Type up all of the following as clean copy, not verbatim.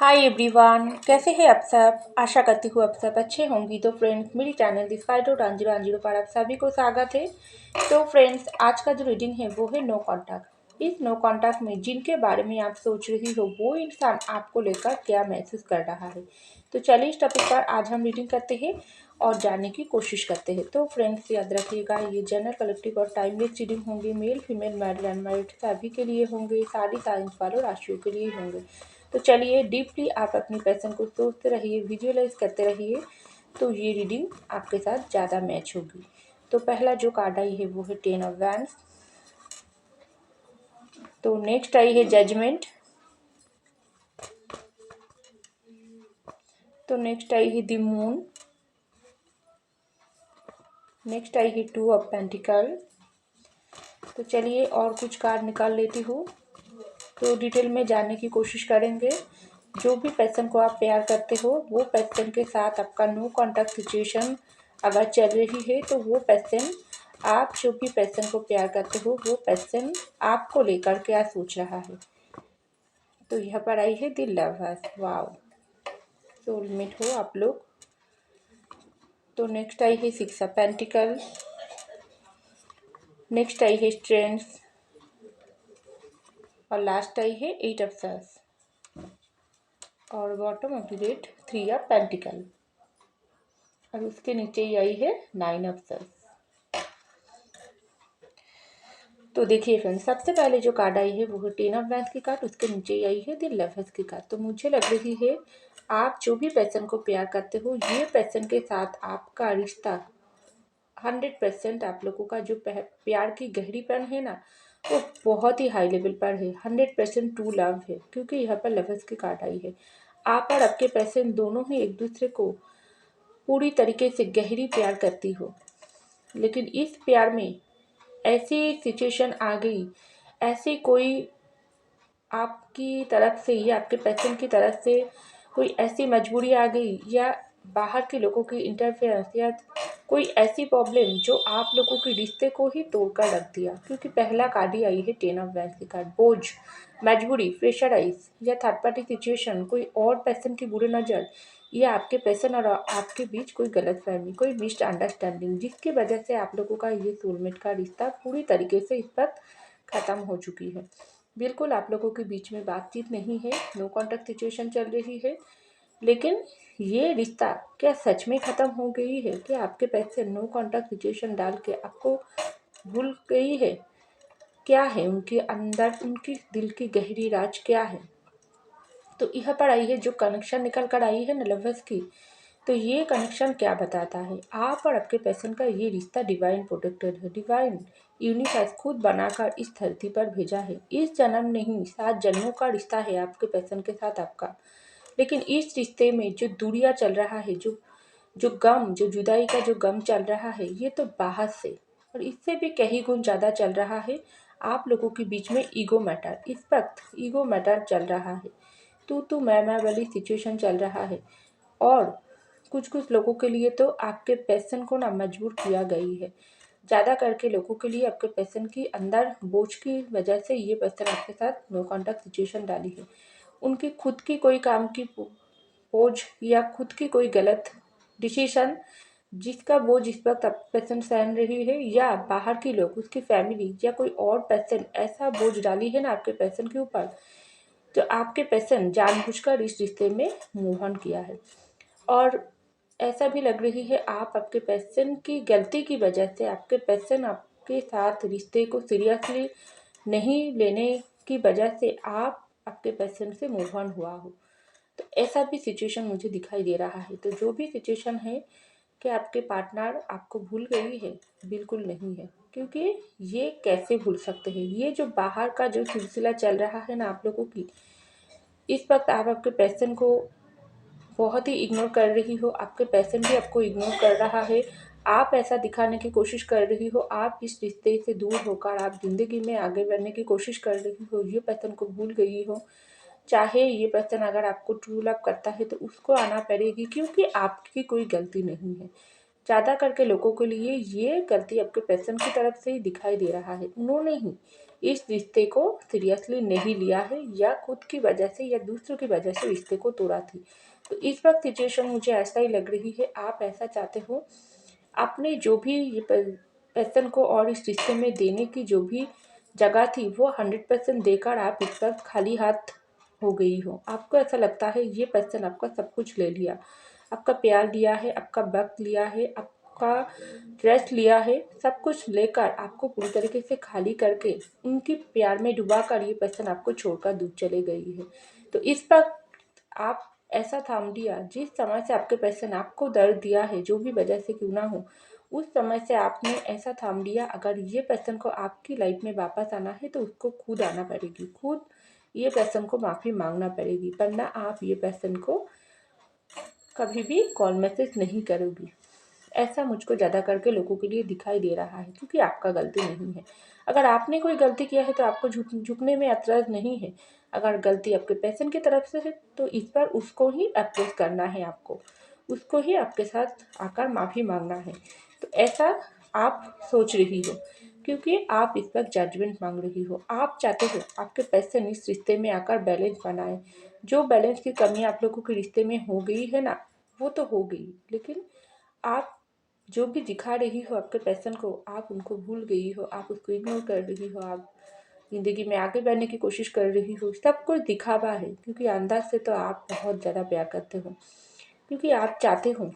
Hi everyone, कैसे हैं आप सब। आशा करती हूँ आप सब अच्छे होंगी। तो फ्रेंड्स, मेरी चैनल दिस 5210 पर आप सभी को स्वागत है। तो फ्रेंड्स, आज का जो रीडिंग है वो है नो कॉन्टैक्ट। इस नो कॉन्टैक्ट में जिनके बारे में आप सोच रही हो वो इंसान आपको लेकर क्या महसूस कर रहा है। तो चलिए इस टॉपिक पर आज हम रीडिंग करते हैं और जानने की कोशिश करते हैं। तो फ्रेंड्स, याद रखिएगा ये जनरल कलेक्टिव और टाइमलेस रीडिंग होंगे। मेल फीमेल मैरिड अनमैरिड सभी के लिए होंगे। सारी साइंस वालों राशियों के लिए होंगे। तो चलिए डीपली आप अपनी पैशन को सोचते रहिए, विजुअलाइज करते रहिए, तो ये रीडिंग आपके साथ ज़्यादा मैच होगी। तो पहला जो कार्ड आई है वो है 10 ऑफ वैंड्स। तो नेक्स्ट आई है जजमेंट। तो नेक्स्ट आई है द मून। नेक्स्ट आई है 2 ऑफ पेंटिकल। तो चलिए और कुछ कार्ड निकाल लेती हूँ, तो डिटेल में जानने की कोशिश करेंगे। जो भी पर्सन को आप प्यार करते हो वो पर्सन के साथ आपका नो कॉन्टैक्ट सिचुएशन अगर चल रही है, तो वो पर्सन, आप जो भी पर्सन को प्यार करते हो वो पर्सन आपको लेकर क्या सोच रहा है। तो यहाँ पर आई है द लवर्स। वाओ, सोलमेट हो आप लोग। तो नेक्स्ट आई है 6 ऑफ पेंटिकल। नेक्स्ट आई है स्ट्रेंथ और लास्ट आई है 8 ऑफ सॉर्ड्स और bottom of the deck 3 of pentacle और उसके नीचे ही आई है 9 ऑफ सॉर्ड्स। तो देखिए फ्रेंड्स, सबसे पहले जो कार्ड आई है वो है 10 ऑफ वैंड्स की कार्ड। उसके नीचे ही आई है द लवर्स की कार्ड। तो मुझे लग रही है आप जो भी पर्सन को प्यार करते हो, ये पर्सन के साथ आपका रिश्ता 100% आप लोगों का जो प्यार की गहरीपन है ना, वो बहुत ही हाई लेवल पर है। 100% ट्रू लव है, क्योंकि यहाँ पर लवर्स की कार्ड आई है। आप और आपके पर्सन दोनों ही एक दूसरे को पूरी तरीके से गहरी प्यार करती हो, लेकिन इस प्यार में ऐसी सिचुएशन आ गई, ऐसी कोई आपकी तरफ से या आपके पर्सन की तरफ से कोई ऐसी मजबूरी आ गई, या बाहर के लोगों की इंटरफेरेंस, या कोई ऐसी प्रॉब्लम जो आप लोगों के रिश्ते को ही तोड़कर रख दिया। क्योंकि पहला कार्ड ही आई है 10 ऑफ वैंड्स की कार्ड। बोझ, मजबूरी, प्रेशराइज या थर्ड पार्टी सिचुएशन, कोई और पर्सन की बुरी नज़र, या आपके पर्सन और आपके बीच कोई गलतफहमी, कोई मिसअंडरस्टैंडिंग, जिसकी वजह से आप लोगों का ये सोलमेट का रिश्ता पूरी तरीके से इस वक्त ख़त्म हो चुकी है। बिल्कुल आप लोगों के बीच में बातचीत नहीं है, नो कॉन्टैक्ट सिचुएशन चल रही है। लेकिन ये रिश्ता क्या सच में ख़त्म हो गई है? क्या आपके पैसे नो कॉन्टैक्ट सिचुएशन डाल के आपको भूल गई है? क्या है उनके अंदर, उनकी दिल की गहरी राज क्या है? तो यहाँ पर आई है जो कनेक्शन निकल कर आई है ना लवर्स की, तो ये कनेक्शन क्या बताता है? आप और आपके पर्सन का ये रिश्ता डिवाइन प्रोटेक्टेड है। डिवाइन यूनिवर्स खुद बनाकर इस धरती पर भेजा है। इस जन्म नहीं, 7 जन्मों का रिश्ता है आपके पर्सन के साथ आपका। लेकिन इस रिश्ते में जो दूरियां चल रहा है, जो जो गम, जो जुदाई का जो गम चल रहा है, ये तो बाहर से और इससे भी कहीं गुण ज़्यादा चल रहा है। आप लोगों के बीच में ईगो मैटर, इस वक्त ईगो मैटर चल रहा है। तू मैं वाली सिचुएशन चल रहा है। और कुछ कुछ लोगों के लिए तो आपके पैसन को ना मजबूर किया गई है। ज़्यादा करके लोगों के लिए आपके पैसन की अंदर बोझ की वजह से ये पर्सन आपके साथ नो कॉन्टैक्ट सिचुएशन डाली है। उनकी खुद की कोई काम की बोझ या खुद की कोई गलत डिसीजन, जिसका बोझ इस वक्त आपके पर्सन सहन रही है, या बाहर के लोग, उसकी फैमिली या कोई और पर्सन ऐसा बोझ डाली है ना आपके पर्सन के ऊपर, तो आपके पर्सन जानबूझकर इस रिश्ते में मूव ऑन किया है। और ऐसा भी लग रही है आप आपके पर्सन की गलती की वजह से आपके पर्सन आपके साथ रिश्ते को सीरियसली नहीं लेने की वजह से आप आपके पर्सन से मूव ऑन हुआ हो। तो ऐसा भी सिचुएशन मुझे दिखाई दे रहा है। तो जो भी सिचुएशन है कि आपके पार्टनर आपको भूल गई है, बिल्कुल नहीं है। क्योंकि ये कैसे भूल सकते हैं? ये जो बाहर का जो सिलसिला चल रहा है ना आप लोगों की, इस वक्त आप आपके पर्सन को बहुत ही इग्नोर कर रही हो, आपके पर्सन भी आपको इग्नोर कर रहा है। आप ऐसा दिखाने की कोशिश कर रही हो, आप इस रिश्ते से दूर होकर आप ज़िंदगी में आगे बढ़ने की कोशिश कर रही हो, ये पर्सन को भूल गई हो। चाहे ये पर्सन अगर आपको ट्रू लव करता है तो उसको आना पड़ेगी, क्योंकि आपकी कोई गलती नहीं है। ज़्यादा करके लोगों के लिए ये गलती आपके पर्सन की तरफ से ही दिखाई दे रहा है। उन्होंने ही इस रिश्ते को सीरियसली नहीं लिया है या खुद की वजह से या दूसरों की वजह से रिश्ते को तोड़ा थी। तो इस वक्त सिचुएशन मुझे ऐसा ही लग रही है, आप ऐसा चाहते हो आपने जो भी ये पर्सन को और इस रिश्ते में देने की जो भी जगह थी वो 100% देकर आप इस वक्त खाली हाथ हो गई हो। आपको ऐसा लगता है ये पर्सन आपका सब कुछ ले लिया, आपका प्यार लिया है, आपका वक्त लिया है, आपका ट्रस्ट लिया है, सब कुछ लेकर आपको पूरी तरीके से खाली करके उनकी प्यार में डुबा कर ये पर्सन आपको छोड़कर दूर चले गई है। तो इस वक्त आप ऐसा थाम लिया, जिस समय से आपके पर्सन आपको दर्द दिया है जो भी वजह से क्यों ना हो, उस समय से आपने ऐसा थाम लिया। अगर ये पर्सन को आपकी लाइफ में वापस आना है तो उसको खुद आना पड़ेगी, खुद ये पर्सन को माफ़ी मांगना पड़ेगी, वरना आप ये पर्सन को कभी भी कॉल मैसेज नहीं करोगी। ऐसा मुझको ज़्यादा करके लोगों के लिए दिखाई दे रहा है, क्योंकि आपका गलती नहीं है। अगर आपने कोई गलती किया है तो आपको झुकने में ऐतराज़ नहीं है। अगर गलती आपके पर्सन की तरफ से है तो इस पर उसको ही अप्रोच करना है, आपको उसको ही आपके साथ आकर माफ़ी मांगना है। तो ऐसा आप सोच रही हो क्योंकि आप इस वक्त जजमेंट मांग रही हो। आप चाहते हो आपके पर्सन इस रिश्ते में आकर बैलेंस बनाए। जो बैलेंस की कमी आप लोगों के रिश्ते में हो गई है ना, वो तो हो गई, लेकिन आप जो भी दिखा रही हो आपके पैशन को, आप उनको भूल गई हो, आप उसको इग्नोर कर रही हो, आप ज़िंदगी में आगे बढ़ने की कोशिश कर रही हो। सब कुछ दिखावा है, क्योंकि अंदर से तो आप बहुत ज़्यादा प्यार करते हो, क्योंकि आप चाहते हो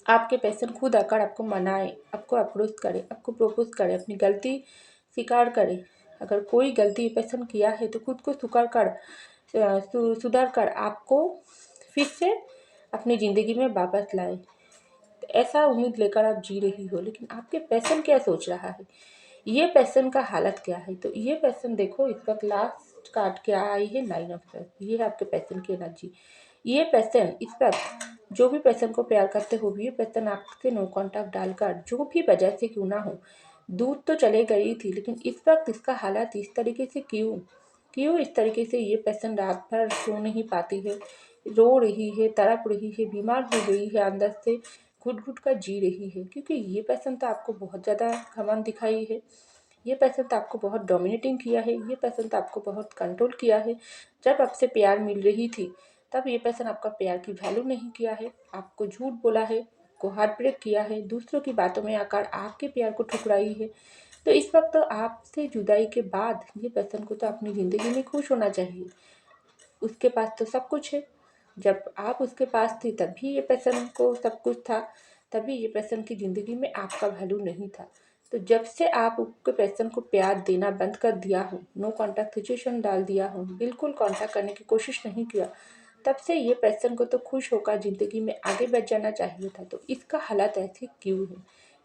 आपके पैशन खुद आकर आपको मनाए, आपको अप्रोच करे, आपको प्रपोज करे, अपनी गलती स्वीकार करे। अगर कोई गलती पैशन किया है तो खुद को स्वीकार कर सुधर कर आपको फिर से अपनी ज़िंदगी में वापस लाए। ऐसा उम्मीद लेकर आप जी रही हो, लेकिन आपके पैशन क्या सोच रहा है, ये पैशन का हालत क्या है। तो ये पैशन देखो, इस वक्त लास्ट कार्ड क्या आई है, 9 ऑफ कप्स। ये है आपके पैशन की एनर्जी। ये पैशन इस वक्त जो भी पैशन को प्यार करते हो, ये पैशन आपसे नो कॉन्टैक्ट डालकर जो भी वजह से क्यों ना हो दूर तो चले गई थी, लेकिन इस वक्त इसका हालात इस तरीके से क्यों क्यों इस तरीके से ये पेशेंट रात भर सो नहीं पाती है, रो रही है, तड़प रही है, बीमार हो गई है, अंदर से घुट घुट कर जी रही है, क्योंकि ये पेशेंट तो आपको बहुत ज़्यादा घमंड दिखाई है। ये पेशेंट आपको बहुत डोमिनेटिंग किया है, ये पेशेंट आपको बहुत कंट्रोल किया है। जब आपसे प्यार मिल रही थी तब ये पेशेंट आपका प्यार की वैल्यू नहीं किया है, आपको झूठ बोला है, को हार्ट ब्रेक किया है, दूसरों की बातों में आकर आपके प्यार को ठुकराई है। तो इस वक्त तो आपसे जुदाई के बाद ये पर्सन को तो अपनी ज़िंदगी में खुश होना चाहिए। उसके पास तो सब कुछ है। जब आप उसके पास थी तभी ये पर्सन को सब कुछ था, तभी ये पर्सन की ज़िंदगी में आपका वैल्यू नहीं था। तो जब से आप उसके पर्सन को प्यार देना बंद कर दिया हो, नो कॉन्टैक्ट सिचुएशन डाल दिया हो, बिल्कुल कॉन्टैक्ट करने की कोशिश नहीं किया, तब से ये पर्सन को तो खुश होकर ज़िंदगी में आगे बढ़ जाना चाहिए था। तो इसका हालत ऐसे क्यों है?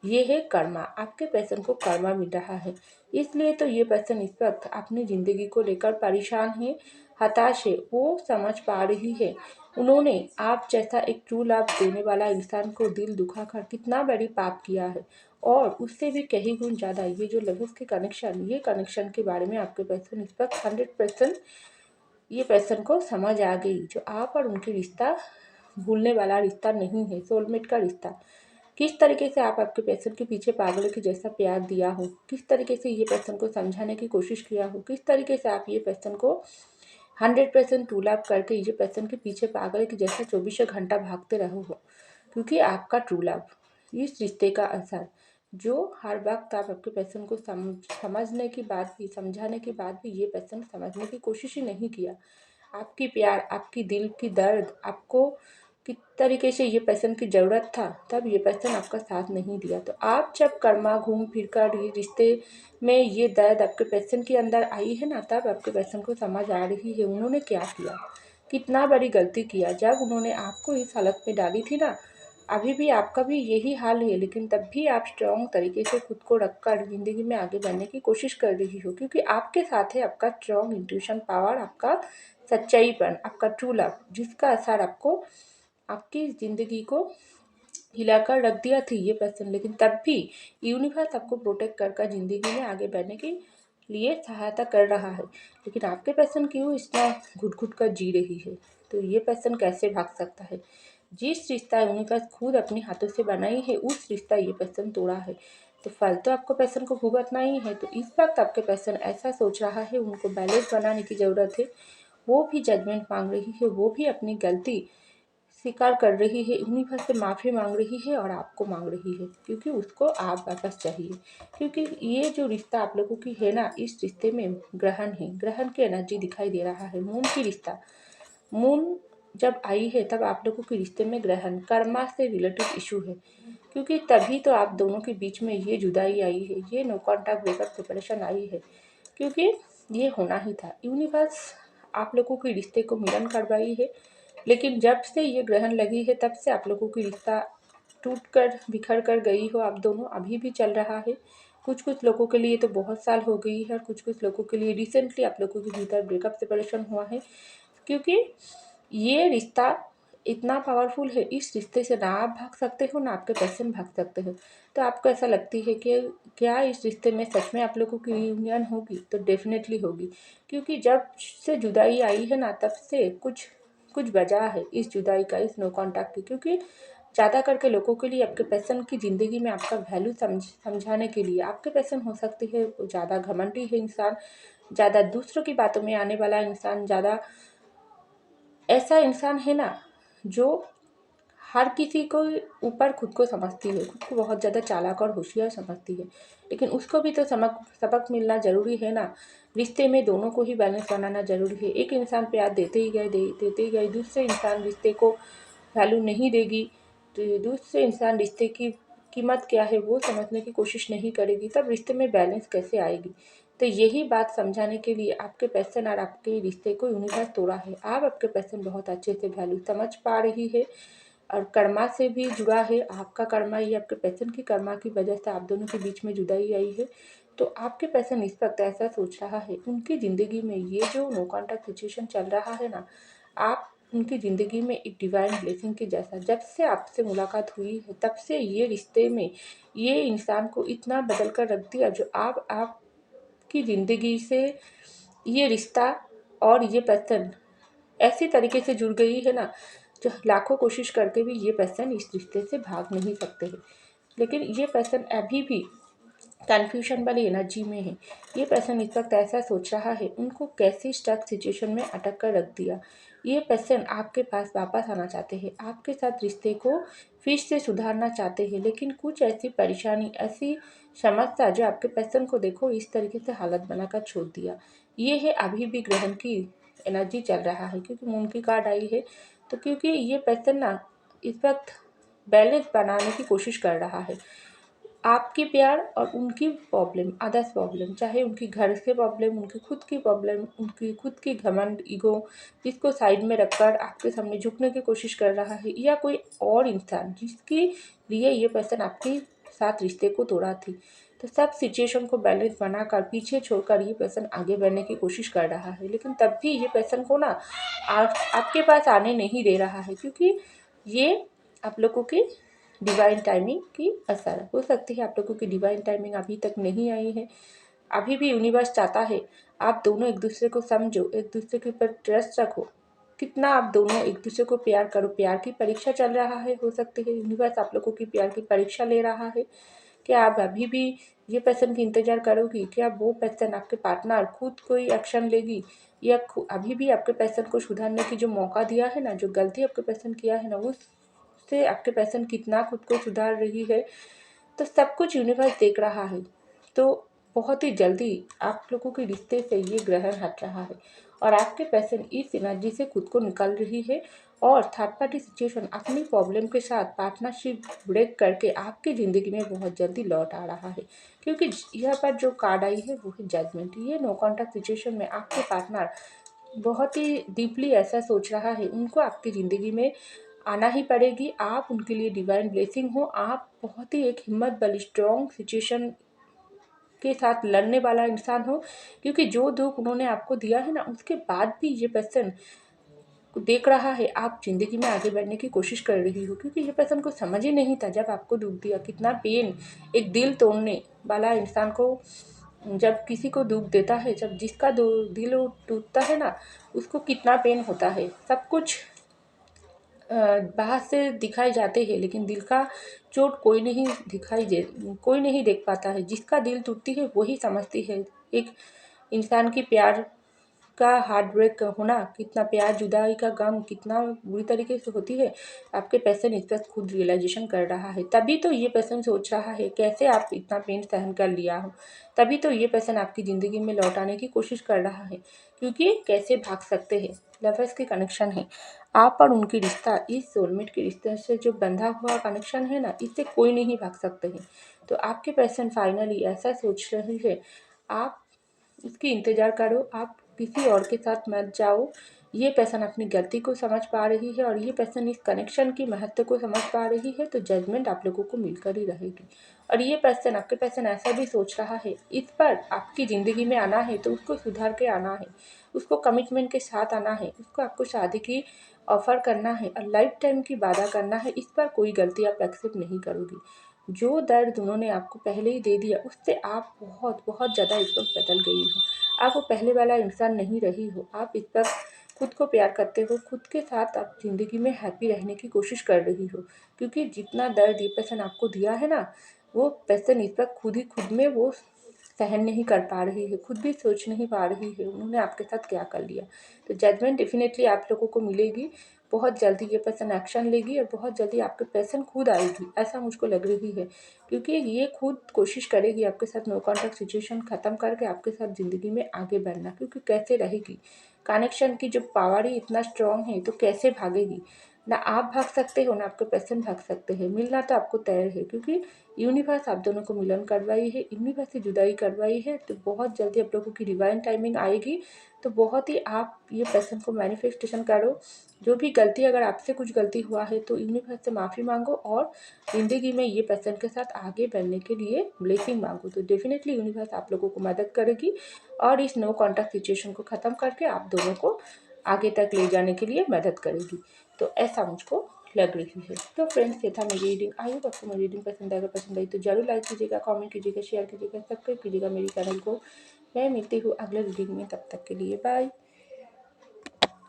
ये है कर्मा, आपके पर्सन को कर्मा मिल रहा है, इसलिए तो ये पर्सन इस वक्त अपनी ज़िंदगी को लेकर परेशान है, हताश है। वो समझ पा रही है उन्होंने आप जैसा एक ट्रू लव देने वाला इंसान को दिल दुखाकर कितना बड़ी पाप किया है, और उससे भी कहीं गुण ज़्यादा ये जो लवर्स के कनेक्शन, ये कनेक्शन के बारे में आपके पर्सन इस वक्त 100% ये पर्सन को समझ आ गई। जो आप और उनकी रिश्ता भूलने वाला रिश्ता नहीं है, सोलमेट का रिश्ता। किस तरीके से आप आपके पर्सन के पीछे पागलों के जैसा प्यार दिया हो, किस तरीके से ये पर्सन को समझाने की कोशिश किया हो, किस तरीके से आप ये पर्सन को 100% टू लव करके ये पर्सन के पीछे पागल के जैसा 24 घंटा भागते रहो हो, क्योंकि आपका ट्रू लव, इस रिश्ते का असर जो हर वक्त आप आपके पर्सन को समझने के बाद भी, समझाने के बाद भी ये पर्सन समझने की कोशिश ही नहीं किया। आपकी प्यार, आपकी दिल की दर्द, आपको किस तरीके से ये पर्सन की ज़रूरत था, तब ये पर्सन आपका साथ नहीं दिया। तो आप जब कर्मा घूम फिर कर ये रिश्ते में ये दर्द आपके पर्सन के अंदर आई है ना, तब आपके पर्सन को समझ आ रही है उन्होंने क्या किया, कितना बड़ी गलती किया। जब उन्होंने आपको इस हालत में डाली थी ना, अभी भी आपका भी यही हाल है, लेकिन तब भी आप स्ट्रॉन्ग तरीके से खुद को रखकर ज़िंदगी में आगे बढ़ने की कोशिश कर रही हो, क्योंकि आपके साथ है आपका स्ट्रॉन्ग इंट्यूशन पावर, आपका सच्चाईपन, आपका ट्रू लव, जिसका असर आपको आपकी ज़िंदगी को हिलाकर रख दिया थी ये पर्सन। लेकिन तब भी यूनिवर्स आपको प्रोटेक्ट कर कर ज़िंदगी में आगे बढ़ने के लिए सहायता कर रहा है, लेकिन आपके पर्सन क्यों इतना घुट घुट कर जी रही है। तो ये पर्सन कैसे भाग सकता है? जिस रिश्ता यूनिवर्स खुद अपने हाथों से बनाई है, उस रिश्ता ये पर्सन तोड़ा है। तो फल तो आपको पर्सन को भुगतना ही है। तो इस वक्त आपके पर्सन ऐसा सोच रहा है, उनको बैलेंस बनाने की ज़रूरत है। वो भी जजमेंट मांग रही है, वो भी अपनी गलती स्वीकार कर रही है, यूनिवर्स से माफ़ी मांग रही है और आपको मांग रही है, क्योंकि उसको आप वापस चाहिए। क्योंकि ये जो रिश्ता आप लोगों की है ना, इस रिश्ते में ग्रहण है, ग्रहण की एनर्जी दिखाई दे रहा है, मून की रिश्ता। मून जब आई है तब आप लोगों के रिश्ते में ग्रहण कर्मा से रिलेटेड इशू है, क्योंकि तभी तो आप दोनों के बीच में ये जुदाई आई है, ये नो कॉन्टैक्ट ब्रेकअप सेपरेशन आई है, क्योंकि ये होना ही था। यूनिवर्स आप लोगों के रिश्ते को मिलन करवाई है, लेकिन जब से ये ग्रहण लगी है तब से आप लोगों की रिश्ता टूट कर बिखर कर गई हो आप दोनों, अभी भी चल रहा है। कुछ कुछ लोगों के लिए तो बहुत साल हो गई है और कुछ कुछ लोगों के लिए रिसेंटली आप लोगों के भीतर ब्रेकअप सेपरेशन हुआ है, क्योंकि ये रिश्ता इतना पावरफुल है। इस रिश्ते से ना आप भाग सकते हो, ना आपके पर्सन भाग सकते हो। तो आपको ऐसा लगती है कि क्या इस रिश्ते में सच में आप लोगों की रियूनियन होगी? तो डेफिनेटली होगी, क्योंकि जब से जुदाई आई है ना तब से कुछ कुछ वजह है इस जुदाई का, इस नो कॉन्टैक्ट की। क्योंकि ज़्यादा करके लोगों के लिए आपके पर्सन की ज़िंदगी में आपका वैल्यू समझाने के लिए आपके पर्सन हो सकती है ज़्यादा घमंडी है इंसान, ज़्यादा दूसरों की बातों में आने वाला इंसान, ज़्यादा ऐसा इंसान है ना जो हर किसी को ऊपर खुद को समझती है, खुद को बहुत ज़्यादा चालाक और होशियार समझती है, लेकिन उसको भी तो सबक मिलना ज़रूरी है ना। रिश्ते में दोनों को ही बैलेंस बनाना ज़रूरी है। एक इंसान प्यार देते ही गए देते ही गए, दूसरे इंसान रिश्ते को वैल्यू नहीं देगी, तो दूसरे इंसान रिश्ते की कीमत क्या है वो समझने की कोशिश नहीं करेगी, तब रिश्ते में बैलेंस कैसे आएगी? तो यही बात समझाने के लिए आपके पर्सन और आपके रिश्ते को यूनिवर्स तोड़ा है। आप आपके पर्सन बहुत अच्छे से वैल्यू समझ पा रही है और कर्मा से भी जुड़ा है। आपका कर्मा, ये आपके पर्सन की कर्मा की वजह से आप दोनों के बीच में जुदाई आई है। तो आपके पर्सन इस वक्त ऐसा सोच रहा है, उनकी ज़िंदगी में ये जो नो कॉन्टैक्ट सिचुएशन चल रहा है ना, आप उनकी ज़िंदगी में एक डिवाइन ब्लेसिंग के जैसा, जब से आपसे मुलाकात हुई है तब से ये रिश्ते में ये इंसान को इतना बदल कर रख दिया, जो आपकी ज़िंदगी से ये रिश्ता और ये पर्सन ऐसी तरीके से जुड़ गई है ना, जो लाखों कोशिश करके भी ये पर्सन इस रिश्ते से भाग नहीं सकते हैं। लेकिन ये पर्सन अभी भी कन्फ्यूजन वाली एनर्जी में है। ये पर्सन इस वक्त ऐसा सोच रहा है, उनको कैसी स्टक सिचुएशन में अटक कर रख दिया। ये पर्सन आपके पास वापस आना चाहते हैं, आपके साथ रिश्ते को फिर से सुधारना चाहते हैं, लेकिन कुछ ऐसी परेशानी, ऐसी समस्या जो आपके पर्सन को देखो इस तरीके से हालत बनाकर छोड़ दिया। ये है अभी भी ग्रहण की एनर्जी चल रहा है, क्योंकि मून की कार्ड आई है। तो क्योंकि ये पर्सन ना इस वक्त बैलेंस बनाने की कोशिश कर रहा है। आपकी प्यार और उनकी प्रॉब्लम, अदर्स प्रॉब्लम, चाहे उनकी घर से प्रॉब्लम, उनकी खुद की प्रॉब्लम, उनकी खुद की घमंड, ईगो, जिसको साइड में रखकर आपके सामने झुकने की कोशिश कर रहा है, या कोई और इंसान जिसके लिए ये पर्सन आपके साथ रिश्ते को तोड़ा थी। तो सब सिचुएशन को बैलेंस बनाकर पीछे छोड़कर ये पर्सन आगे बढ़ने की कोशिश कर रहा है, लेकिन तब भी ये पर्सन को ना आपके पास आने नहीं दे रहा है, क्योंकि ये आप लोगों की डिवाइन टाइमिंग की असर हो सकती है। आप लोगों की डिवाइन टाइमिंग अभी तक नहीं आई है। अभी भी यूनिवर्स चाहता है आप दोनों एक दूसरे को समझो, एक दूसरे के ऊपर ट्रस्ट रखो, कितना आप दोनों एक दूसरे को प्यार करो। प्यार की परीक्षा चल रहा है, हो सकती है यूनिवर्स आप लोगों की प्यार की परीक्षा ले रहा है। क्या आप अभी भी ये पर्सन की इंतजार करोगी? क्या वो पर्सन, आपके पार्टनर, खुद कोई एक्शन लेगी, या अभी भी आपके पर्सन को सुधारने की जो मौका दिया है ना, जो गलती आपके पर्सन किया है ना, उससे आपके पर्सन कितना खुद को सुधार रही है? तो सब कुछ यूनिवर्स देख रहा है। तो बहुत ही जल्दी आप लोगों के रिश्ते से ये ग्रहण हट रहा है और आपके पर्सन इस एनर्जी से खुद को निकाल रही है, और थर्ड पार्टी सिचुएशन अपनी प्रॉब्लम के साथ पार्टनरशिप ब्रेक करके आपकी ज़िंदगी में बहुत जल्दी लौट आ रहा है। क्योंकि यहाँ पर जो कार्ड आई है वो है जजमेंट। ये नो कॉन्टैक्ट सिचुएशन में आपके पार्टनर बहुत ही डीपली ऐसा सोच रहा है, उनको आपकी ज़िंदगी में आना ही पड़ेगी। आप उनके लिए डिवाइन ब्लेसिंग हो। आप बहुत ही एक हिम्मत वाली स्ट्रॉन्ग सिचुएशन के साथ लड़ने वाला इंसान हो, क्योंकि जो दुख उन्होंने आपको दिया है ना, उसके बाद भी ये पर्सन देख रहा है आप ज़िंदगी में आगे बढ़ने की कोशिश कर रही हो। क्योंकि ये पर्सन को समझ ही नहीं था जब आपको दुख दिया, कितना पेन एक दिल तोड़ने वाला इंसान को जब किसी को दुख देता है, जब जिसका दिल टूटता है ना, उसको कितना पेन होता है। सब कुछ बाहर से दिखाए जाते हैं, लेकिन दिल का चोट कोई नहीं देख पाता है। जिसका दिल टूटती है वही समझती है एक इंसान की प्यार का हार्ट ब्रेक होना कितना, प्यार जुदाई का गम कितना बुरी तरीके से होती है। आपके पेशेंट इस पर खुद रियलाइजेशन कर रहा है, तभी तो ये पेशेंट सोच रहा है कैसे आप इतना पेन सहन कर लिया हो। तभी तो ये पेशेंट आपकी ज़िंदगी में लौट आने की कोशिश कर रहा है, क्योंकि कैसे भाग सकते हैं। लवर्स की कनेक्शन है आप और उनकी रिश्ता, इस सोलमेट के रिश्ते से जो बंधा हुआ कनेक्शन है ना, इससे कोई नहीं भाग सकते हैं। तो आपके पेशेंट फाइनली ऐसा सोच रही है, आप उसकी इंतज़ार करो, आप किसी और के साथ मत जाओ। ये पर्सन अपनी गलती को समझ पा रही है और ये पर्सन इस कनेक्शन की महत्व को समझ पा रही है, तो जजमेंट आप लोगों को मिलकर ही रहेगी। और ये पर्सन, आपके पर्सन ऐसा भी सोच रहा है, इस पर आपकी ज़िंदगी में आना है तो उसको सुधार के आना है, उसको कमिटमेंट के साथ आना है, उसको आपको शादी की ऑफ़र करना है और लाइफ टाइम की वादा करना है। इस पर कोई गलती आप एक्सेप्ट नहीं करोगी। जो दर्द उन्होंने आपको पहले ही दे दिया, उससे आप बहुत बहुत ज़्यादा इस वक्त बदल गई हो। आप वो पहले वाला इंसान नहीं रही हो। आप इस वक्त खुद को प्यार करते हो, खुद के साथ आप ज़िंदगी में हैप्पी रहने की कोशिश कर रही हो, क्योंकि जितना दर्द ये पर्सन आपको दिया है ना, वो पर्सन इस वक्त खुद में वो सहन नहीं कर पा रही है, खुद भी सोच नहीं पा रही है उन्होंने आपके साथ क्या कर लिया। तो जजमेंट डेफिनेटली आप लोगों को मिलेगी। बहुत जल्दी ये पर्सन एक्शन लेगी और बहुत जल्दी आपके पर्सन खुद आएगी, ऐसा मुझको लग रही है, क्योंकि ये खुद कोशिश करेगी आपके साथ नो कॉन्टैक्ट सिचुएशन ख़त्म करके आपके साथ ज़िंदगी में आगे बढ़ना। क्योंकि कैसे रहेगी, कनेक्शन की जो पावर ही इतना स्ट्रॉन्ग है, तो कैसे भागेगी। ना आप भाग सकते हो ना आपके पर्सन भाग सकते हैं। मिलना तो आपको तय है, क्योंकि यूनिवर्स आप दोनों को मिलन करवाई है, यूनिवर्स से जुदाई करवाई है। तो बहुत जल्दी आप लोगों की डिवाइन टाइमिंग आएगी। तो बहुत ही आप ये पर्सन को मैनिफेस्टेशन करो। जो भी गलती, अगर आपसे कुछ गलती हुआ है तो यूनिवर्स से माफ़ी मांगो और ज़िंदगी में ये पर्सन के साथ आगे बढ़ने के लिए ब्लेसिंग मांगो। तो डेफिनेटली यूनिवर्स आप लोगों को मदद करेगी और इस नो कॉन्टैक्ट सिचुएशन को ख़त्म करके आप दोनों को आगे तक ले जाने के लिए मदद करेगी। तो ऐसा मुझको लग रही है। तो फ्रेंड्स, ये था मेरी रीडिंग। आई होप आपको मेरी रीडिंग पसंद आएगा। पसंद आई तो जरूर लाइक कीजिएगा, कमेंट कीजिएगा, शेयर कीजिएगा, सब्सक्राइब कीजिएगा मेरी चैनल को। मैं मिलती हूँ अगले रीडिंग में, तब तक के लिए बाय।